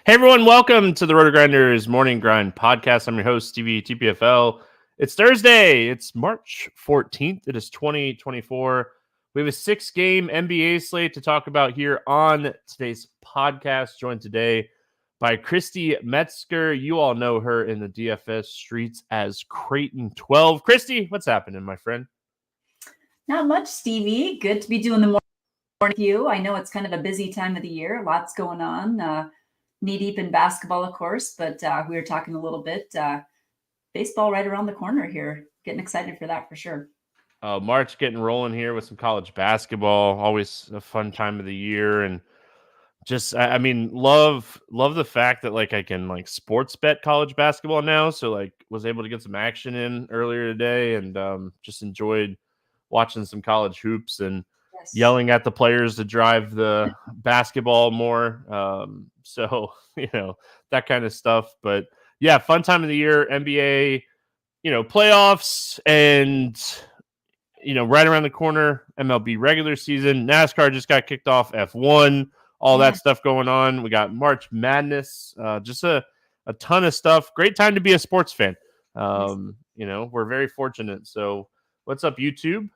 Hey everyone, welcome to the RotoGrinders Morning Grind podcast. I'm your host, Stevietpfl. It's Thursday. It's March 14th. It is 2024. We have a 6-game NBA slate to talk about here on today's podcast. Joined today by Christy Metzger. You all know her in the DFS streets as Krayton12. Christy, what's happening, my friend? Not much, Stevie. Good to be doing the morning with you. I know it's kind of a busy time of the year. Lots going on. Knee-deep in basketball, of course, but we were talking a little bit. Baseball right around the corner here. Getting excited for that for sure. March getting rolling here with some college basketball. Always a fun time of the year. And just, I mean, love the fact that like I can like sports bet college basketball now. So like was able to get some action in earlier today and just enjoyed watching some college hoops and yelling at the players to drive the basketball more. So, that kind of stuff. But yeah, fun time of the year, NBA, playoffs and, right around the corner, MLB regular season. NASCAR just got kicked off, F1, all that stuff going on. We got March Madness, just a ton of stuff. Great time to be a sports fan. We're very fortunate. So what's up, YouTube?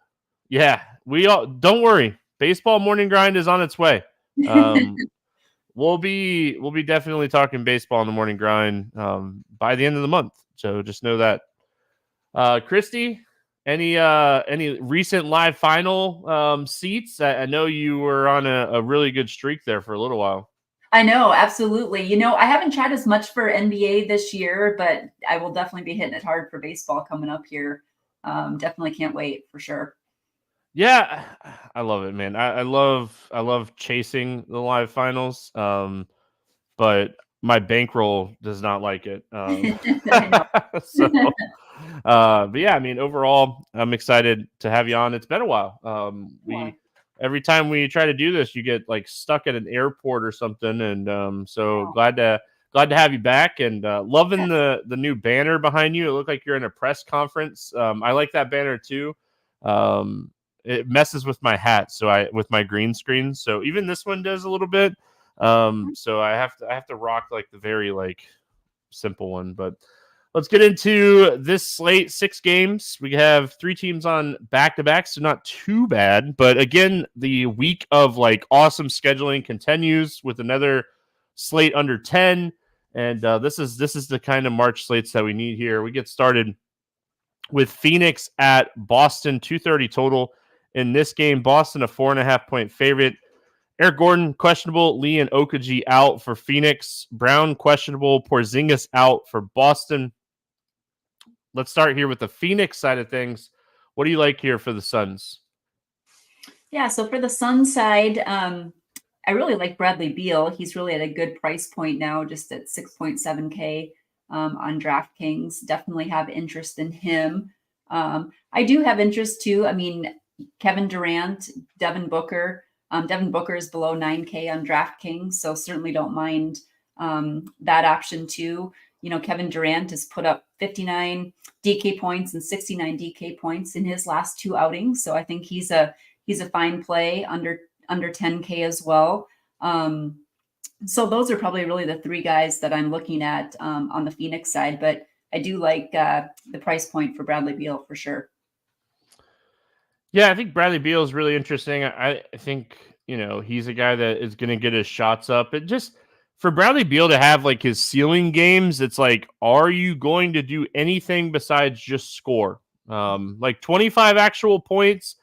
Yeah, don't worry. Baseball Morning Grind is on its way. We'll be definitely talking baseball in the Morning Grind by the end of the month. So just know that. Christy, any recent live final seats? I know you were on a really good streak there for a little while. I know, absolutely. I haven't tried as much for NBA this year, but I will definitely be hitting it hard for baseball coming up here. Definitely can't wait for sure. Yeah, I love it, man. I love chasing the live finals, but my bankroll does not like it. But yeah, I mean, overall, I'm excited to have you on. It's been a while. Every time we try to do this, you get like stuck at an airport or something, and glad to have you back and loving the new banner behind you. It looked like you're in a press conference. I like that banner too. It messes with my hat, with my green screen. So even this one does a little bit. So I have to rock like the very like simple one. But let's get into this slate. 6 games. We have 3 teams on back-to-back, so not too bad. But again, the week of like awesome scheduling continues with another slate under 10. And this is the kind of March slates that we need here. We get started with Phoenix at Boston, 230 total. In this game, Boston a 4.5-point favorite. Eric Gordon, questionable. Lee and Okaji out for Phoenix. Brown, questionable. Porzingis out for Boston. Let's start here with the Phoenix side of things. What do you like here for the Suns? Yeah, so for the Suns side, I really like Bradley Beal. He's really at a good price point now, just at 6.7K on DraftKings. Definitely have interest in him. I do have interest too. I mean, Kevin Durant, Devin Booker. Devin Booker is below 9K on DraftKings, so certainly don't mind that option too. Kevin Durant has put up 59 DK points and 69 DK points in his last 2 outings, so I think he's a fine play under 10K as well. So those are probably really the 3 guys that I'm looking at on the Phoenix side, but I do like the price point for Bradley Beal for sure. Yeah, I think Bradley Beal is really interesting. I think, he's a guy that is going to get his shots up. It just, for Bradley Beal to have like his ceiling games, it's like, are you going to do anything besides just score? Like 25 actual points,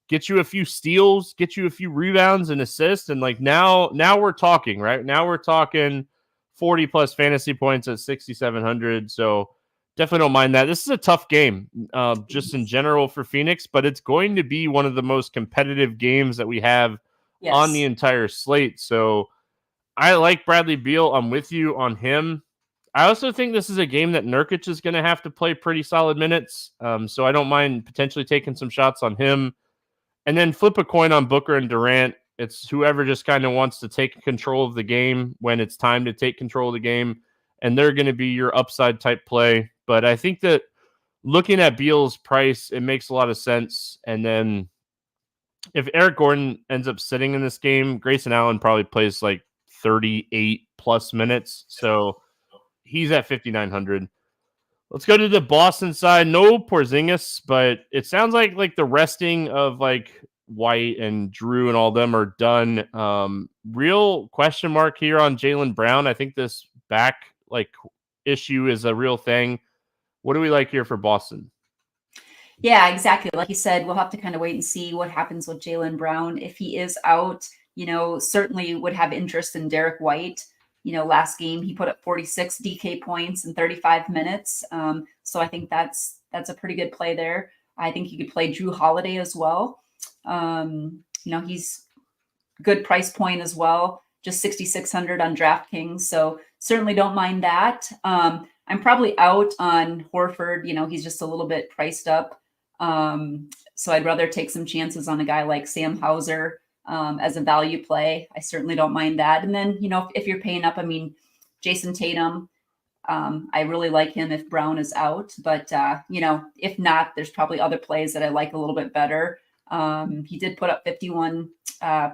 get you a few steals, get you a few rebounds and assists. And like now we're talking, right? Now we're talking 40 plus fantasy points at 6,700. So definitely don't mind that. This is a tough game just in general for Phoenix, but it's going to be one of the most competitive games that we have on the entire slate. So I like Bradley Beal. I'm with you on him. I also think this is a game that Nurkic is going to have to play pretty solid minutes. So I don't mind potentially taking some shots on him. And then flip a coin on Booker and Durant. It's whoever just kind of wants to take control of the game when it's time to take control of the game. And they're going to be your upside type play. But I think that looking at Beal's price, it makes a lot of sense. And then if Eric Gordon ends up sitting in this game, Grayson Allen probably plays like 38 plus minutes. So he's at 5,900. Let's go to the Boston side. No Porzingis, but it sounds like the resting of like White and Drew and all them are done. Real question mark here on Jaylen Brown. I think this back like issue is a real thing. What do we like here for Boston? Yeah, exactly. Like you said, we'll have to kind of wait and see what happens with Jaylen Brown. If he is out, certainly would have interest in Derek White. Last game he put up 46 DK points in 35 minutes. So I think that's a pretty good play there. I think you could play Drew Holiday as well. He's good price point as well, just 6,600 on DraftKings. So certainly don't mind that. I'm probably out on Horford. He's just a little bit priced up. So I'd rather take some chances on a guy like Sam Hauser as a value play. I certainly don't mind that. And then, if you're paying up, Jason Tatum, I really like him if Brown is out. But, if not, there's probably other plays that I like a little bit better. He did put up 51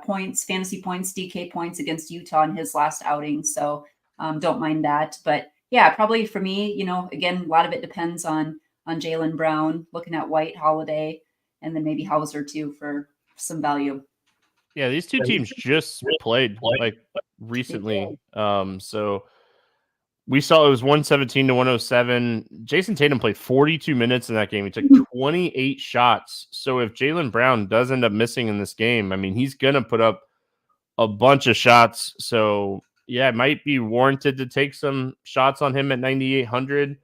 points, fantasy points, DK points against Utah in his last outing. So don't mind that. But yeah, probably for me, again, a lot of it depends on Jaylen Brown, looking at White, Holiday, and then maybe Hauser too for some value. Yeah, these two teams just played like recently. So we saw it was 117 to 107. Jason Tatum played 42 minutes in that game. He took 28 shots. So if Jaylen Brown does end up missing in this game, he's going to put up a bunch of shots. So yeah, it might be warranted to take some shots on him at 9,800.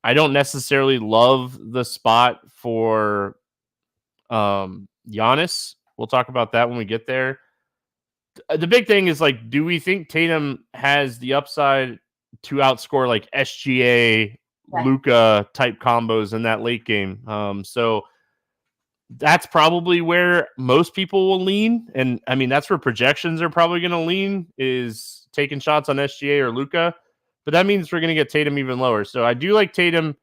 I don't necessarily love the spot for Giannis. We'll talk about that when we get there. The big thing is do we think Tatum has the upside to outscore like SGA, Luka type combos in that late game? So that's probably where most people will lean. And that's where projections are probably going to lean, is taking shots on SGA or Luka. But that means we're going to get Tatum even lower. So I do like Tatum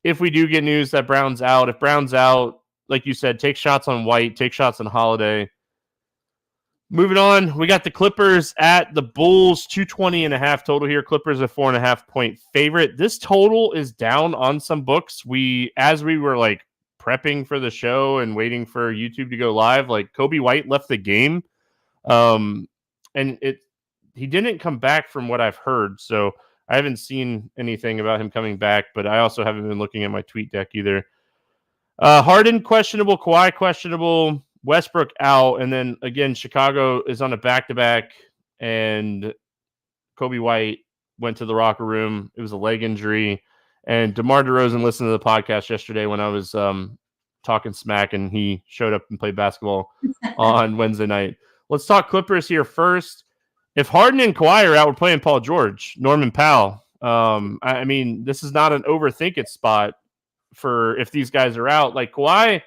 if we do get news that Brown's out. If Brown's out, like you said, take shots on White, take shots on Holiday. Moving on, we got the Clippers at the Bulls, 220.5 total here. Clippers a 4.5 point favorite. This total is down on some books. As we were prepping for the show and waiting for YouTube to go live, Kobe White left the game. And he didn't come back from what I've heard. So I haven't seen anything about him coming back, but I also haven't been looking at my tweet deck either. Harden questionable, Kawhi questionable, Westbrook out, and then again Chicago is on a back-to-back, and Kobe White went to the locker room. It was a leg injury, and DeMar DeRozan listened to the podcast yesterday when I was talking smack, and he showed up and played basketball on Wednesday night. Let's talk Clippers here first. If Harden and Kawhi are out, we're playing Paul George, Norman Powell. This is not an overthink it spot for if these guys are out. Kawhi,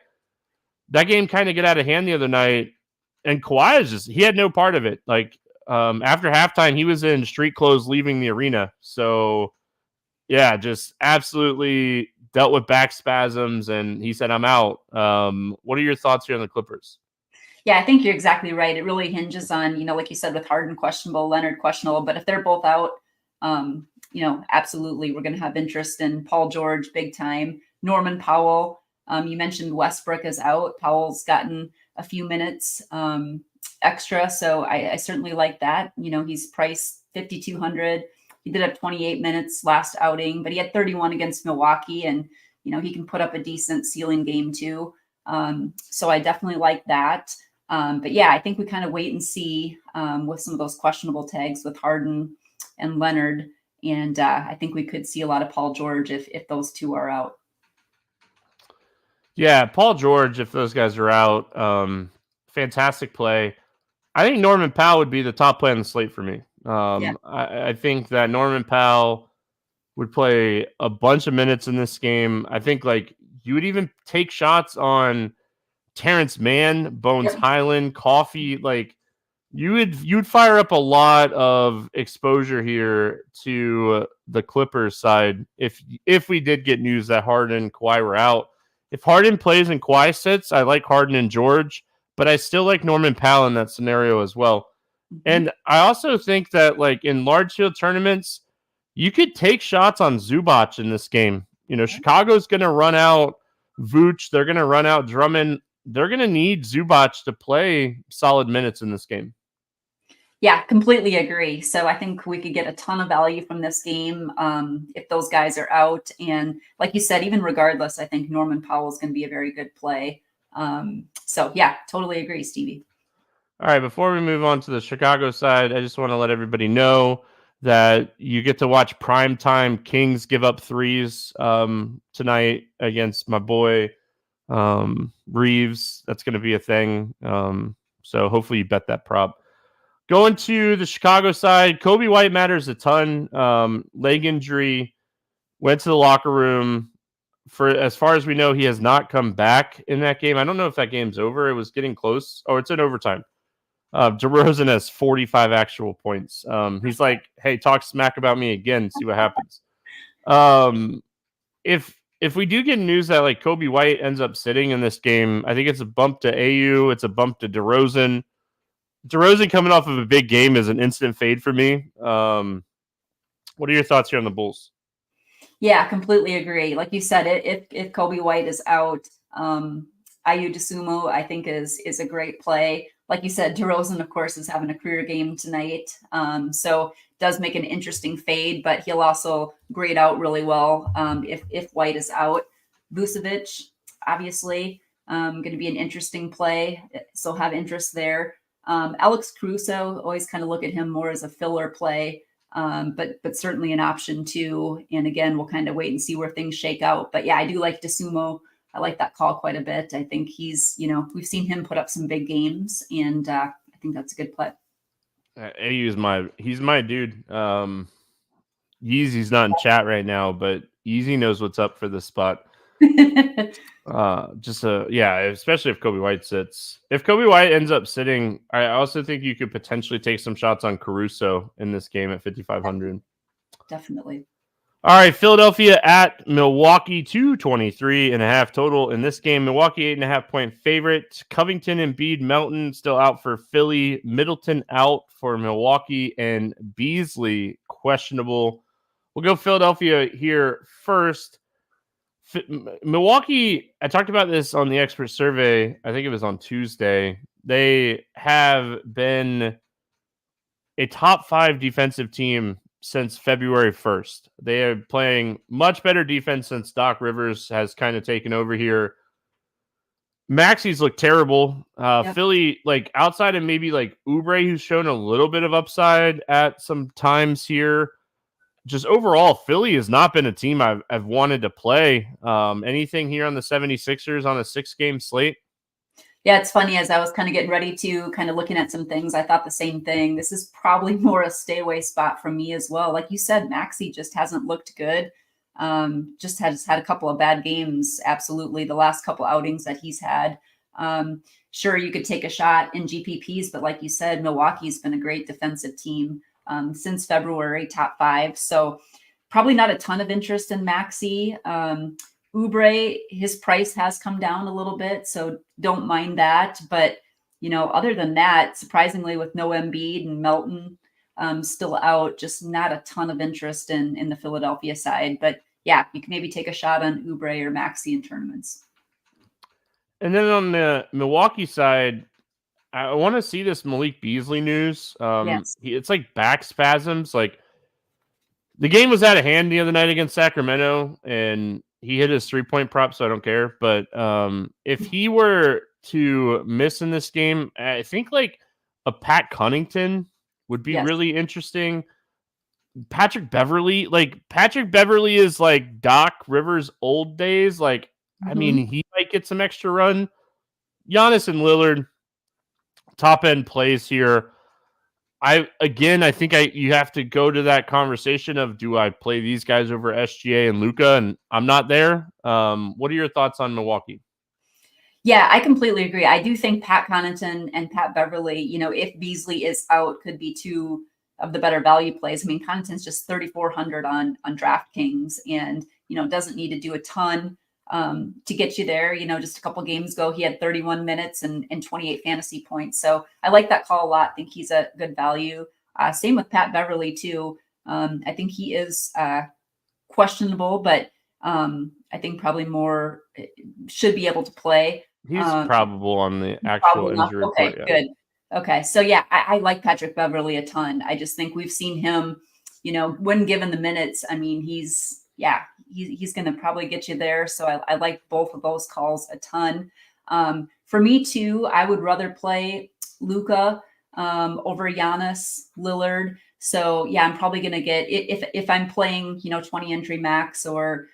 that game kind of get out of hand the other night, and Kawhi he had no part of it. After halftime, he was in street clothes leaving the arena. So yeah, just absolutely dealt with back spasms, and he said, I'm out. What are your thoughts here on the Clippers? Yeah, I think you're exactly right. It really hinges on, like you said, with Harden questionable, Leonard questionable, but if they're both out, absolutely, we're going to have interest in Paul George big time. Norman Powell, you mentioned Westbrook is out. Powell's gotten a few minutes extra, so I certainly like that. He's priced 5,200. He did have 28 minutes last outing, but he had 31 against Milwaukee, and he can put up a decent ceiling game too. So I definitely like that. But yeah, I think we kind of wait and see with some of those questionable tags with Harden and Leonard, and I think we could see a lot of Paul George if those two are out. Yeah, Paul George, if those guys are out, fantastic play. I think Norman Powell would be the top play on the slate for me. I think that Norman Powell would play a bunch of minutes in this game. I think you would even take shots on Terrence Mann, Bones Highland, Coffee. You'd fire up a lot of exposure here to the Clippers side if we did get news that Harden and Kawhi were out. If Harden plays and Kawhi sits, I like Harden and George, but I still like Norman Powell in that scenario as well. And I also think that like in large field tournaments, you could take shots on Zubac in this game. Chicago's going to run out Vooch. They're going to run out Drummond. They're going to need Zubac to play solid minutes in this game. Yeah, completely agree. So I think we could get a ton of value from this game if those guys are out. And like you said, even regardless, I think Norman Powell is going to be a very good play. So yeah, totally agree, Stevie. All right, before we move on to the Chicago side, I just want to let everybody know that you get to watch primetime Kings give up threes tonight against my boy Reeves. That's going to be a thing. So hopefully you bet that prop. Going to the Chicago side, Kobe White matters a ton. Leg injury, went to the locker room. For as far as we know, he has not come back in that game. I don't know if that game's over. It was getting close. Oh, it's in overtime. DeRozan has 45 actual points. He's like, hey, talk smack about me again. See what happens. If we do get news that like Kobe White ends up sitting in this game, I think it's a bump to AU. It's a bump to DeRozan. DeRozan coming off of a big game is an instant fade for me. What are your thoughts here on the Bulls? Yeah, completely agree. Like you said, if Kobe White is out, Ayu Dosunmu, I think is a great play. Like you said, DeRozan, of course, is having a career game tonight. So does make an interesting fade, but he'll also grade out really well if White is out. Vucevic, obviously, going to be an interesting play. So have interest there. Alex Caruso, always kind of look at him more as a filler play, but certainly an option too. And again, we'll kind of wait and see where things shake out. But yeah, I do like Dosunmu. I like that call quite a bit. I think he's, we've seen him put up some big games, and I think that's a good play. He's my dude. Yeezy's not in chat right now, but Yeezy knows what's up for this spot. Especially if Kobe White sits. If Kobe White ends up sitting, I also think you could potentially take some shots on Caruso in this game at 5,500. Definitely. All right, Philadelphia at Milwaukee, 223.5 total in this game. Milwaukee 8.5 point favorite. Covington, Embiid, Melton still out for Philly. Middleton out for Milwaukee, and Beasley questionable. We'll go Philadelphia here first. Milwaukee, I talked about this on the expert survey. I think it was on Tuesday. They have been a top 5 defensive team since February 1st. They are playing much better defense since Doc Rivers has kind of taken over here. Maxi's look terrible. Philly, like outside of maybe like Oubre, who's shown a little bit of upside at some times here. Just overall, Philly has not been a team I've wanted to play. Anything here on the 76ers on a 6-game slate? Yeah, it's funny. As I was kind of getting ready to kind of looking at some things, I thought the same thing. This is probably more a stay away spot for me as well. Like you said, Maxey just hasn't looked good. Just has had a couple of bad games. Absolutely. The last couple outings that he's had. Sure, you could take a shot in GPPs, but like you said, Milwaukee's been a great defensive team since February, top 5. So probably not a ton of interest in Maxey. Oubre, his price has come down a little bit, so don't mind that. But, other than that, surprisingly, with no Embiid and Melton still out, just not a ton of interest in the Philadelphia side. But yeah, you can maybe take a shot on Oubre or Maxey in tournaments. And then on the Milwaukee side, I want to see this Malik Beasley news. Yes. It's like back spasms. Like the game was out of hand the other night against Sacramento, and he hit his 3-point prop, so I don't care. But if he were to miss in this game, I think like a Pat Connaughton would be really interesting. Patrick Beverly is like Doc Rivers old days. Like, I mean, he might get some extra run. Giannis and Lillard, top end plays here. I think you have to go to that conversation of, do I play these guys over SGA and Luka? And I'm not there. What are your thoughts on Milwaukee? Yeah, I completely agree. I do think Pat Connaughton and Pat Beverly, if Beasley is out, could be two of the better value plays. I mean, Connaughton's just 3,400 on DraftKings and, doesn't need to do a ton. to get you there. Just a couple games ago, he had 31 minutes and 28 fantasy points. So I like that call a lot. I think he's a good value. Same with Pat Beverly too. I think he is questionable, but I think probably more should be able to play. He's probable on the actual injury report. Okay, good. Okay, so yeah, I like Patrick Beverly a ton. I just think we've seen him, when given the minutes. I mean, he's going to probably get you there. So I like both of those calls a ton. For me too, I would rather play Luka over Giannis, Lillard. So yeah, I'm probably going to get, if I'm playing, 20 entry max or,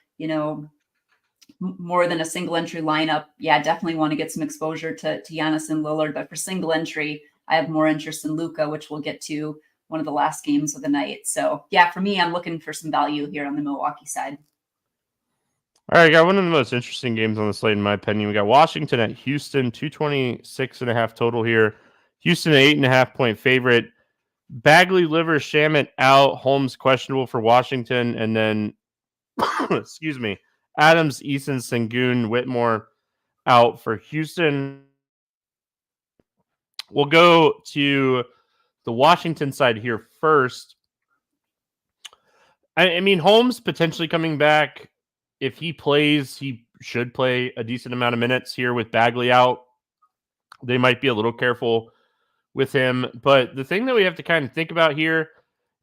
more than a single entry lineup. Yeah, definitely want to get some exposure to Giannis and Lillard. But for single entry, I have more interest in Luka, which we'll get to one of the last games of the night. So yeah, for me, I'm looking for some value here on the Milwaukee side. All right, got one of the most interesting games on the slate, in my opinion. We got Washington at Houston, 226.5 total here. Houston, an 8.5-point favorite. Bagley, Liver, Shamet out. Holmes questionable for Washington. And then, excuse me, Adams, Eason, Sengun, Whitmore out for Houston. We'll go to the Washington side here first. I mean, Holmes potentially coming back. If he plays, he should play a decent amount of minutes here with Bagley out. They might be a little careful with him. But the thing that we have to kind of think about here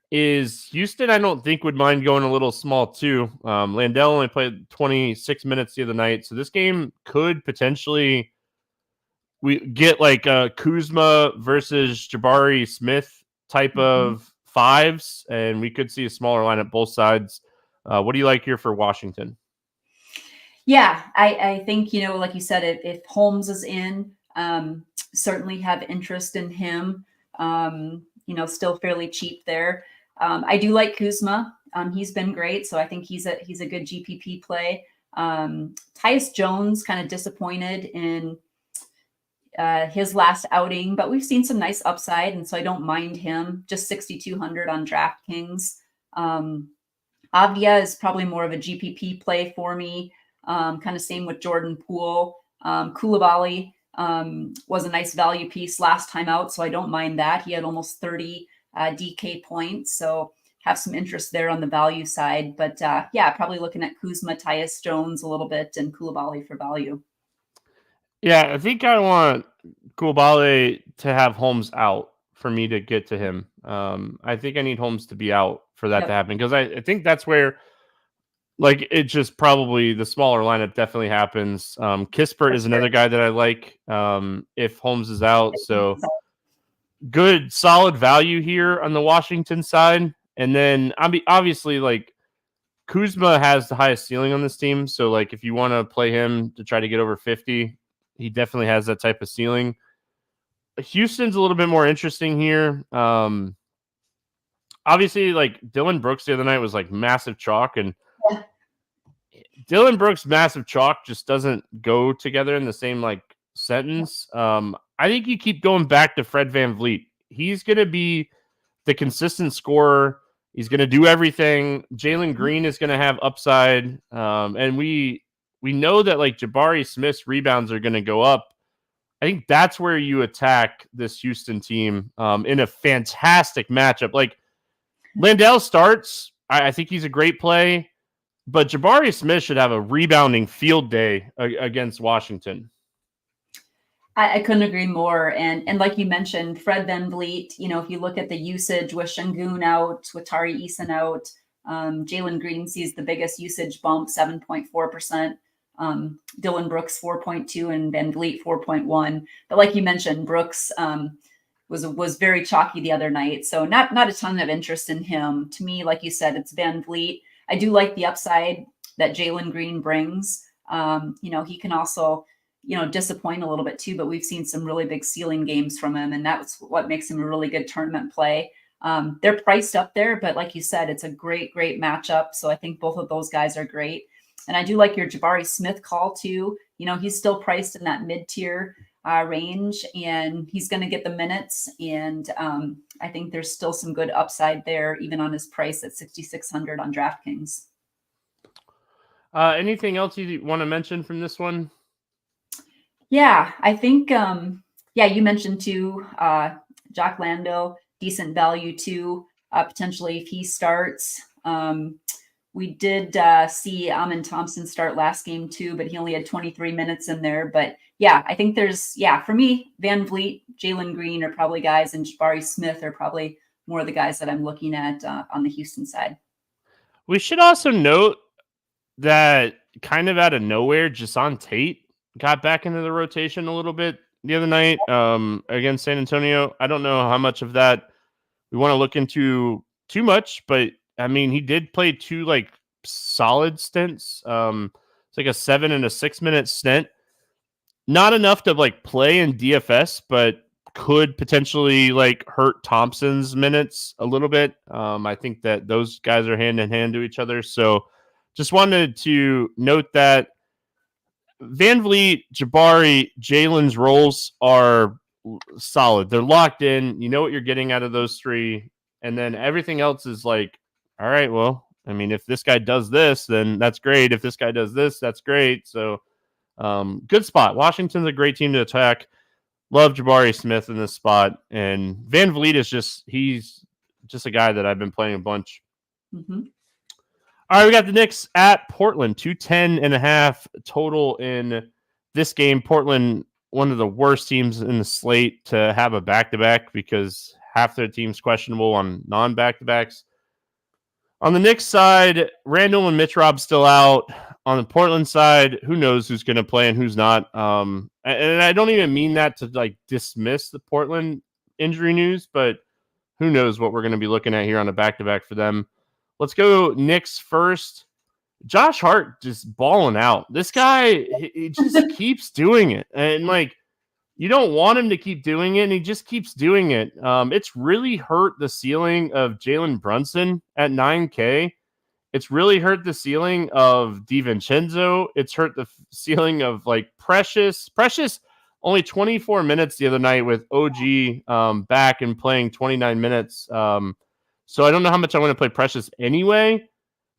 is Houston, I don't think, would mind going a little small too. Landell only played 26 minutes the other night. So this game could potentially we get like a Kuzma versus Jabari Smith type of fives, and we could see a smaller lineup both sides. What do you like here for Washington? Yeah, I think, like you said, if Holmes is in, certainly have interest in him. Still fairly cheap there. I do like Kuzma. He's been great, so I think he's a good GPP play. Tyus Jones kind of disappointed in his last outing, but we've seen some nice upside, and so I don't mind him. Just 6,200 on DraftKings. Avdia is probably more of a GPP play for me. Kind of same with Jordan Poole. Koulibaly was a nice value piece last time out, so I don't mind that. He had almost 30 DK points, so have some interest there on the value side. But yeah, probably looking at Kuzma, Tyus Jones a little bit, and Koulibaly for value. Yeah, I think I want Koulibaly to have Holmes out for me to get to him. I think I need Holmes to be out for that to happen, because I think that's where, like, it just probably the smaller lineup definitely happens. Kispert is another guy that I like if Holmes is out. So good, solid value here on the Washington side. And then obviously, like, Kuzma has the highest ceiling on this team. So, like, if you want to play him to try to get over 50, he definitely has that type of ceiling. Houston's a little bit more interesting here. Obviously, like, Dylan Brooks the other night was like massive chalk, and Dylan Brooks' massive chalk just doesn't go together in the same like sentence. I think you keep going back to Fred VanVleet. He's going to be the consistent scorer. He's going to do everything. Jalen Green is going to have upside. And we know that, like, Jabari Smith's rebounds are going to go up. I think that's where you attack this Houston team in a fantastic matchup. Like, Landell starts. I think he's a great play. But Jabari Smith should have a rebounding field day against Washington. I couldn't agree more. And like you mentioned, Fred VanVleet, if you look at the usage with Şengün out, with Tari Eason out, Jalen Green sees the biggest usage bump, 7.4%. Dylan Brooks, 4.2, and VanVleet, 4.1. But like you mentioned, Brooks was very chalky the other night. So not a ton of interest in him. To me, like you said, it's VanVleet. I do like the upside that Jalen Green brings. He can also, disappoint a little bit too, but we've seen some really big ceiling games from him, and that's what makes him a really good tournament play. They're priced up there, but like you said, it's a great matchup. So I think both of those guys are great. And I do like your Jabari Smith call too. He's still priced in that mid-tier range, and he's going to get the minutes. And I think there's still some good upside there, even on his price at 6,600 on DraftKings. Anything else you want to mention from this one? Yeah, I think, you mentioned too, Jock Lando, decent value too, potentially if he starts. We did see Amin Thompson start last game too, but he only had 23 minutes in there. But yeah, I think for me, Van Vliet, Jalen Green are probably guys, and Jabari Smith are probably more of the guys that I'm looking at on the Houston side. We should also note that kind of out of nowhere, Jason Tate got back into the rotation a little bit the other night against San Antonio. I don't know how much of that we want to look into too much, but I mean, he did play two like solid stints. It's like a 7 and a 6 minute stint. Not enough to like play in DFS, but could potentially like hurt Thompson's minutes a little bit. I think that those guys are hand in hand to each other. So just wanted to note that Van Vliet, Jabari, Jalen's roles are solid. They're locked in. You know what you're getting out of those three. And then everything else is like, all right, well, I mean, if this guy does this, then that's great. If this guy does this, that's great. So good spot. Washington's a great team to attack. Love Jabari Smith in this spot. And Van Vliet he's just a guy that I've been playing a bunch. Mm-hmm. All right, we got the Knicks at Portland, 210.5 total in this game. Portland, one of the worst teams in the slate to have a back-to-back because half their team's questionable on non-back-to-backs. On the Knicks side, Randall and Mitch Rob still out. On the Portland side, who knows who's going to play and who's not. And I don't even mean that to like dismiss the Portland injury news, but who knows what we're going to be looking at here on a back-to-back for them. Let's go Knicks first. Josh Hart just balling out. This guy, he just keeps doing it. And, like, you don't want him to keep doing it, and he just keeps doing it. It's really hurt the ceiling of Jalen Brunson at 9K. It's really hurt the ceiling of DiVincenzo. It's hurt the ceiling of, like, Precious. Precious, only 24 minutes the other night with OG back and playing 29 minutes. So I don't know how much I want to play Precious anyway,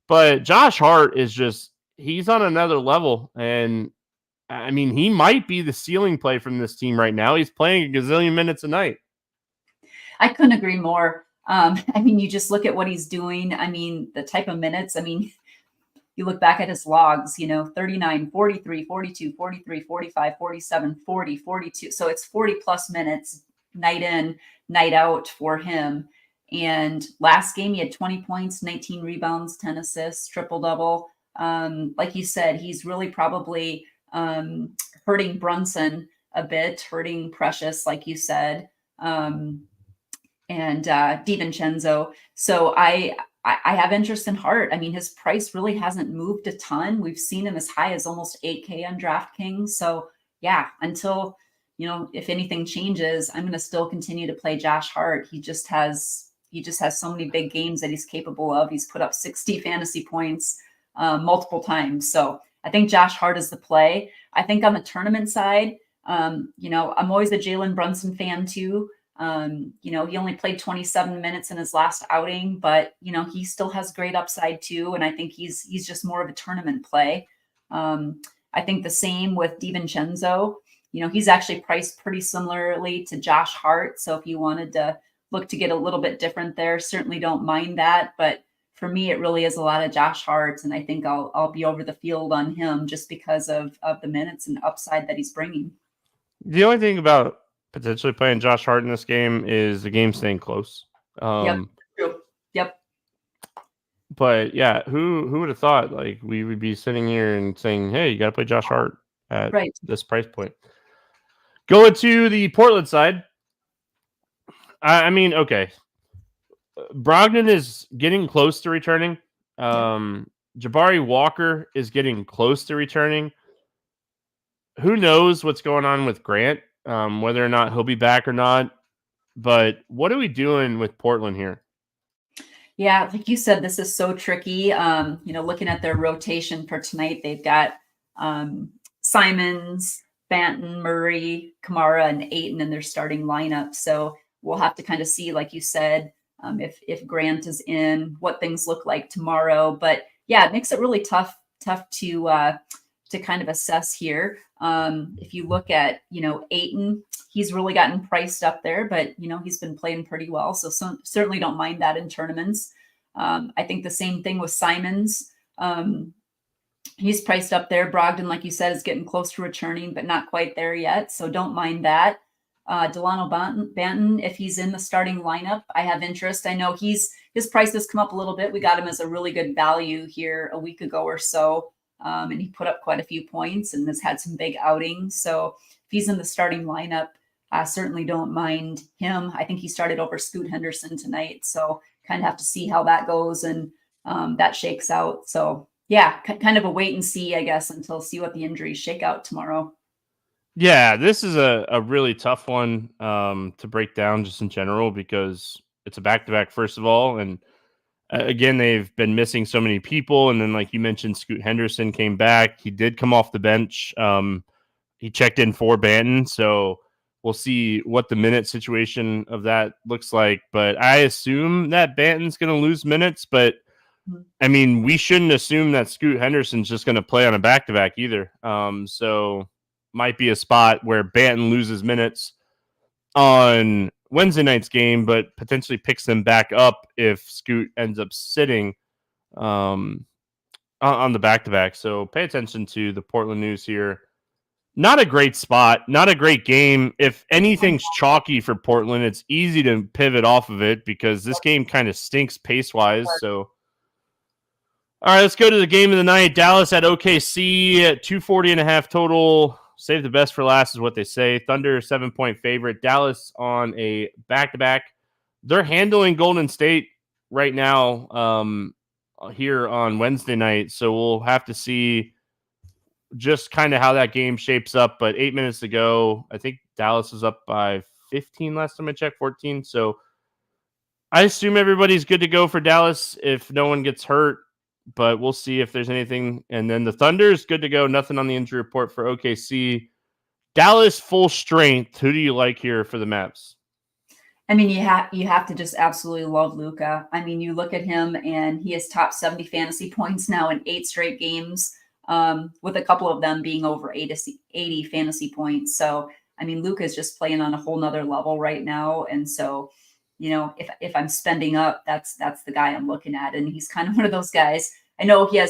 but Josh Hart is he's on another level. And I mean, he might be the ceiling play from this team right now. He's playing a gazillion minutes a night. I couldn't agree more. I mean, you just look at what he's doing. I mean, the type of minutes, I mean, you look back at his logs, 39, 43, 42, 43, 45, 47, 40, 42. So it's 40 plus minutes night in, night out for him. And last game, he had 20 points, 19 rebounds, 10 assists, triple-double. Like you said, he's really probably hurting Brunson a bit, hurting Precious, like you said, and DiVincenzo. So I have interest in Hart. I mean, his price really hasn't moved a ton. We've seen him as high as almost 8K on DraftKings. So yeah, until, if anything changes, I'm going to still continue to play Josh Hart. He just has so many big games that he's capable of. He's put up 60 fantasy points multiple times. So I think Josh Hart is the play. I think on the tournament side, I'm always a Jalen Brunson fan too. He only played 27 minutes in his last outing, but he still has great upside too. And I think he's just more of a tournament play. I think the same with DiVincenzo. He's actually priced pretty similarly to Josh Hart. So if you wanted to look to get a little bit different there, certainly don't mind that. But for me, it really is a lot of Josh Hart, and I think I'll be over the field on him just because of the minutes and upside that he's bringing. The only thing about potentially playing Josh Hart in this game is the game staying close. Yep. True. Yep. But yeah, who would have thought like we would be sitting here and saying, "Hey, you got to play Josh Hart at this price point." Going to the Portland side. I mean, okay. Brogdon is getting close to returning. Jabari Walker is getting close to returning. Who knows what's going on with Grant, whether or not he'll be back or not. But what are we doing with Portland here? Yeah, like you said, this is so tricky. Looking at their rotation for tonight, they've got Simons, Banton, Murray, Kamara, and Ayton in their starting lineup. So we'll have to kind of see, like you said, if Grant is in, what things look like tomorrow. But yeah, it makes it really tough to kind of assess here. If you look at, Ayton, he's really gotten priced up there, but, he's been playing pretty well. So certainly don't mind that in tournaments. I think the same thing with Simons. He's priced up there. Brogdon, like you said, is getting close to returning, but not quite there yet. So don't mind that. Delano Banton, if he's in the starting lineup, I have interest. I know his price has come up a little bit. We got him as a really good value here a week ago or so. And he put up quite a few points and has had some big outings. So if he's in the starting lineup, I certainly don't mind him. I think he started over Scoot Henderson tonight. So kind of have to see how that goes and that shakes out. So yeah, kind of a wait and see, I guess, until see what the injuries shake out tomorrow. Yeah, this is a really tough one to break down just in general because it's a back-to-back, first of all. And again, they've been missing so many people. And then, like you mentioned, Scoot Henderson came back. He did come off the bench. He checked in for Banton. So we'll see what the minute situation of that looks like. But I assume that Banton's going to lose minutes. But, I mean, we shouldn't assume that Scoot Henderson's just going to play on a back-to-back either. So might be a spot where Banton loses minutes on Wednesday night's game, but potentially picks them back up if Scoot ends up sitting on the back-to-back. So pay attention to the Portland news here. Not a great spot, not a great game. If anything's chalky for Portland, it's easy to pivot off of it because this game kind of stinks pace-wise. So, all right, let's go to the game of the night. Dallas at OKC at 240.5 total. Save the best for last is what they say. Thunder, 7-point favorite. Dallas on a back-to-back. They're handling Golden State right now here on Wednesday night. So we'll have to see just kind of how that game shapes up. But 8 minutes to go. I think Dallas is up by 15 last time I checked, 14. So I assume everybody's good to go for Dallas if no one gets hurt. But we'll see if there's anything. And then the Thunder is good to go. Nothing on the injury report for OKC. Dallas full strength. Who do you like here for the Mavs? I mean, you have to just absolutely love Luka. I mean, you look at him and he has top 70 fantasy points now in 8 straight games, with a couple of them being over 80 fantasy points. So, I mean, Luka is just playing on a whole nother level right now. And so, if I'm spending up, that's the guy I'm looking at. And he's kind of one of those guys. I know I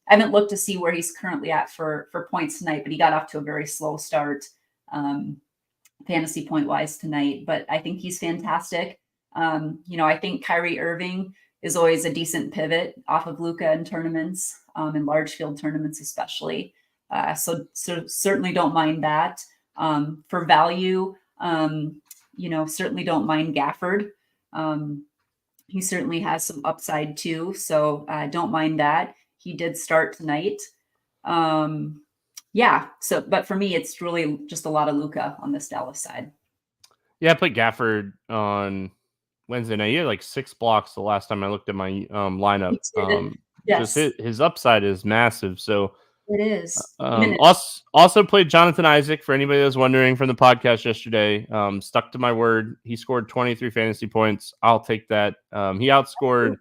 haven't looked to see where he's currently at for points tonight, but he got off to a very slow start fantasy point wise tonight. But I think he's fantastic. I think Kyrie Irving is always a decent pivot off of Luka in tournaments, in large field tournaments especially. So certainly don't mind that. For value, certainly don't mind Gafford. He certainly has some upside too. So don't mind that. He did start tonight. But for me, it's really just a lot of Luka on this Dallas side. Yeah, I played Gafford on Wednesday night. He had like 6 blocks the last time I looked at my lineup. Yes. Just his upside is massive. So it is. Also played Jonathan Isaac, for anybody that was wondering, from the podcast yesterday. Stuck to my word. He scored 23 fantasy points. I'll take that. He outscored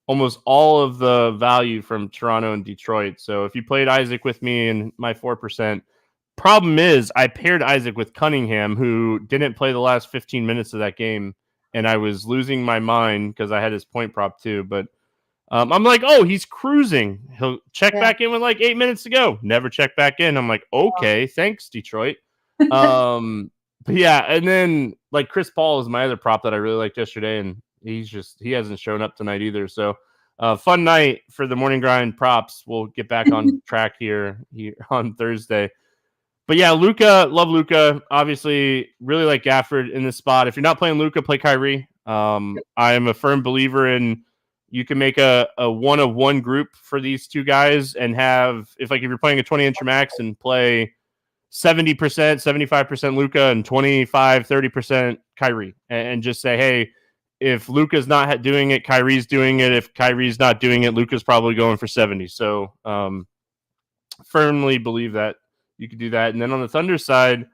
almost all of the value from Toronto and Detroit. So if you played Isaac with me in my 4%, problem is I paired Isaac with Cunningham, who didn't play the last 15 minutes of that game, and I was losing my mind because I had his point prop too. But I'm like, oh, he's cruising. He'll check back in with like 8 minutes to go. Never check back in. I'm like, okay, thanks, Detroit. But yeah, and then like Chris Paul is my other prop that I really liked yesterday, and he hasn't shown up tonight either. So fun night for the morning grind props. We'll get back on track here on Thursday. But yeah, love Luka. Obviously, really like Gafford in this spot. If you're not playing Luka, play Kyrie. I am a firm believer in you can make a 1-of-1 group for these two guys and have, if you're playing a 20 inch max and play 70%, 75% Luka and 25, 30% Kyrie, and just say, hey, if Luka's not doing it, Kyrie's doing it. If Kyrie's not doing it, Luka's probably going for 70. So firmly believe that you could do that. And then on the Thunder side,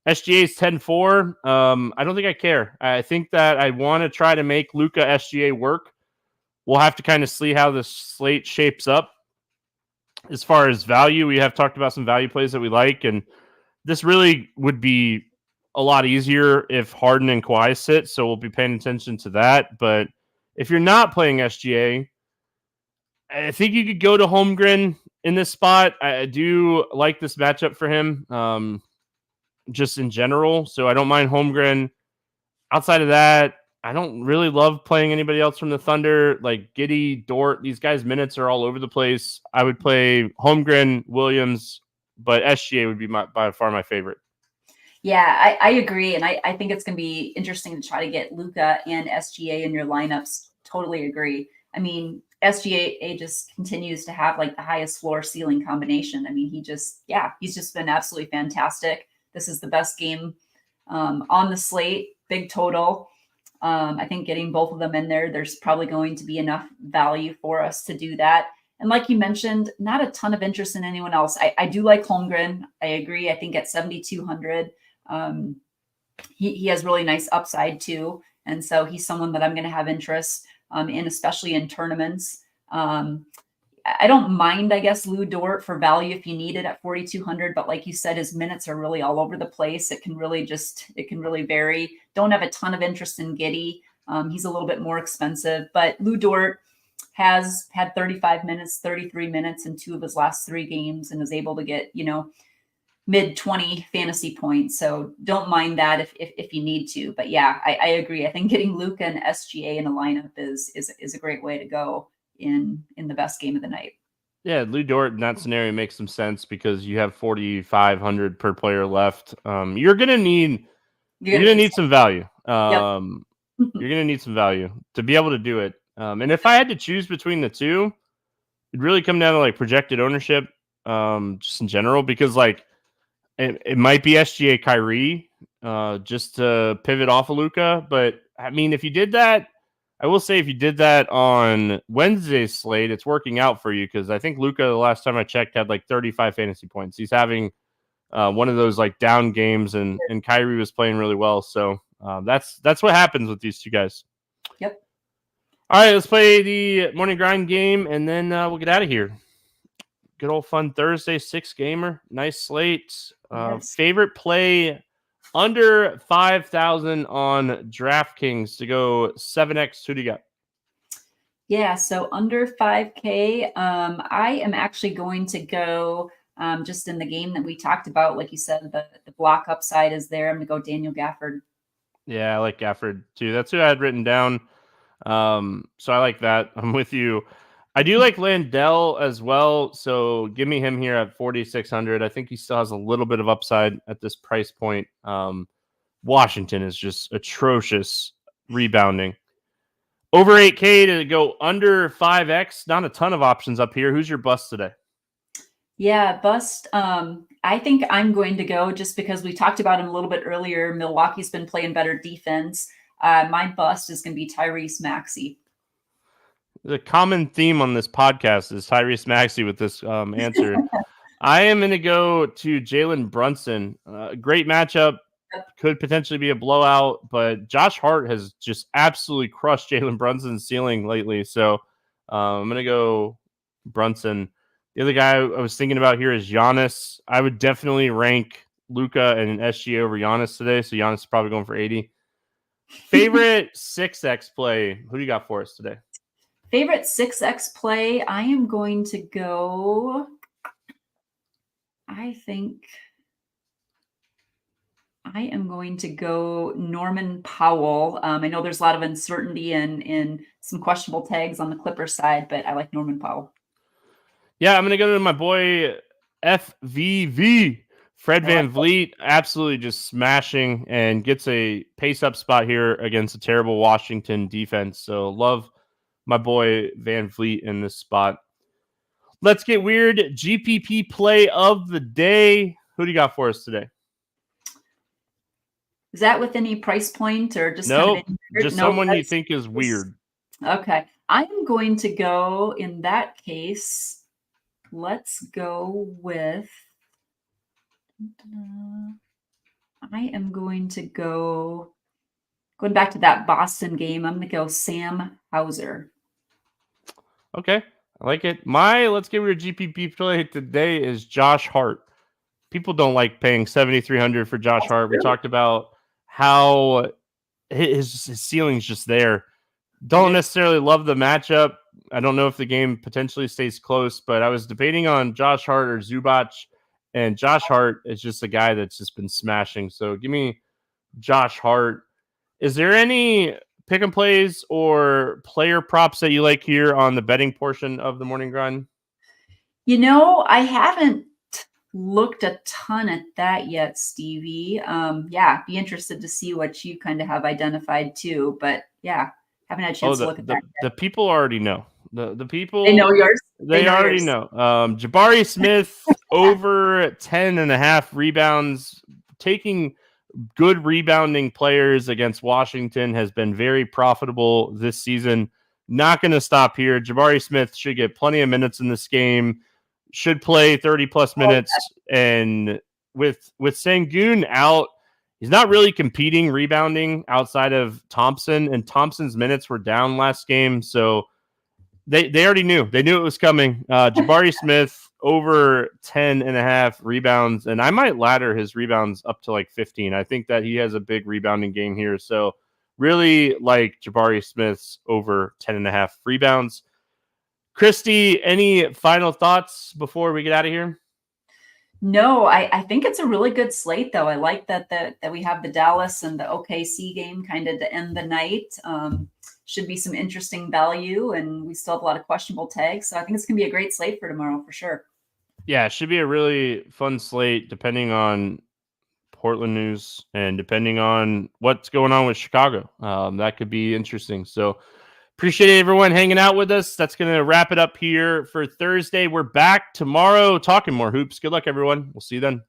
SGA's 10-4. I don't think I care. I think that I want to try to make Luka SGA work. We'll have to kind of see how the slate shapes up. As far as value, we have talked about some value plays that we like, and this really would be a lot easier if Harden and Kawhi sit, so we'll be paying attention to that. But if you're not playing SGA, I think you could go to Holmgren in this spot. I do like this matchup for him, just in general, so I don't mind Holmgren. Outside of that, I don't really love playing anybody else from the Thunder, like Giddey, Dort. These guys' minutes are all over the place. I would play Holmgren, Williams, but SGA would be by far my favorite. Yeah, I agree. And I think it's going to be interesting to try to get Luka and SGA in your lineups. Totally agree. I mean, SGA just continues to have like the highest floor ceiling combination. I mean, he's just been absolutely fantastic. This is the best game on the slate, big total. I think getting both of them in there, there's probably going to be enough value for us to do that. And like you mentioned, not a ton of interest in anyone else. I do like Holmgren. I agree. I think at 7,200, he has really nice upside too. And so he's someone that I'm going to have interest in, especially in tournaments. I don't mind, I guess, Lou Dort for value if you need it at 4,200. But like you said, his minutes are really all over the place. It can really vary. Don't have a ton of interest in Giddey. He's a little bit more expensive, but Lou Dort has had 35 minutes, 33 minutes in 2 of his last 3 games and is able to get, mid 20 fantasy points. So don't mind that if you need to. But yeah, I agree. I think getting Luka and SGA in a lineup is a great way to go in the best game of the night. Yeah, Lou Dort in that scenario makes some sense because you have 4,500 per player left. You're gonna need some value. Yep. You're gonna need some value to be able to do it. And if I had to choose between the two, it'd really come down to like projected ownership, just in general, because like it might be SGA Kyrie, just to pivot off of Luka. But I mean, if you did that, I will say if you did that on Wednesday's slate, it's working out for you because I think Luka, the last time I checked, had like 35 fantasy points. He's having one of those like down games, and Kyrie was playing really well. So that's what happens with these two guys. Yep. All right, let's play the morning grind game, and then we'll get out of here. Good old fun Thursday 6-gamer. Nice slate. Yes. Favorite play under 5,000 on DraftKings to go 7x. Who do you got? Yeah, so under 5K, I am actually going to go just in the game that we talked about. Like you said, the block upside is there. I'm going to go Daniel Gafford. Yeah, I like Gafford too. That's who I had written down. So I like that. I'm with you. I do like Landell as well. So give me him here at 4,600. I think he still has a little bit of upside at this price point. Washington is just atrocious rebounding. Over 8K to go under 5X. Not a ton of options up here. Who's your bust today? Yeah, bust. I think I'm going to go just because we talked about him a little bit earlier. Milwaukee's been playing better defense. My bust is going to be Tyrese Maxey. The common theme on this podcast is Tyrese Maxey with this answer. I am going to go to Jalen Brunson. Great matchup. Could potentially be a blowout, but Josh Hart has just absolutely crushed Jalen Brunson's ceiling lately. So I'm going to go Brunson. The other guy I was thinking about here is Giannis. I would definitely rank Luka and SGA over Giannis today. So Giannis is probably going for 80. Favorite 6X play. Who do you got for us today? Favorite 6X play. I am going to go. I think I am going to go Norman Powell. I know there's a lot of uncertainty and some questionable tags on the Clippers side, but I like Norman Powell. Yeah, I'm going to go to my boy FVV. Fred VanVleet, absolutely just smashing and gets a pace-up spot here against a terrible Washington defense. So love my boy VanVleet in this spot. Let's get weird. GPP play of the day. Who do you got for us today? Is that with any price point or just nope, just someone you think is weird? Okay. I'm going to go in that case. Let's go with. I am going to go. Going back to that Boston game, I'm going to go Sam Hauser. Okay. I like it. My let's get rid of GPP play today is Josh Hart. People don't like paying $7,300 for Josh Hart. We talked about how his ceiling's just there. Don't necessarily love the matchup. I don't know if the game potentially stays close, but I was debating on Josh Hart or Zubac, and Josh Hart is just a guy that's just been smashing. So give me Josh Hart. Is there any pick and plays or player props that you like here on the betting portion of the morning grind? I haven't looked a ton at that yet, Stevie. Be interested to see what you kind of have identified too. But yeah, haven't had a chance to look at that yet. The people already know. The people, they know yours. They already know. Jabari Smith over 10.5 rebounds, taking good rebounding players against Washington has been very profitable this season. Not going to stop here. Jabari Smith should get plenty of minutes in this game. Should play 30 plus minutes. And with Sengun out, he's not really competing rebounding outside of Thompson, and Thompson's minutes were down last game. So they already knew. They knew it was coming. Jabari Smith over 10.5 rebounds, and I might ladder his rebounds up to like 15. I think that he has a big rebounding game here. So really like Jabari Smith's over 10.5 rebounds. Christy, any final thoughts before we get out of here? No, I think it's a really good slate, though. I like that we have the Dallas and the OKC game kind of to end the night. Should be some interesting value, and we still have a lot of questionable tags. So I think it's going to be a great slate for tomorrow for sure. Yeah, it should be a really fun slate depending on Portland news and depending on what's going on with Chicago. That could be interesting. So appreciate everyone hanging out with us. That's going to wrap it up here for Thursday. We're back tomorrow talking more hoops. Good luck, everyone. We'll see you then.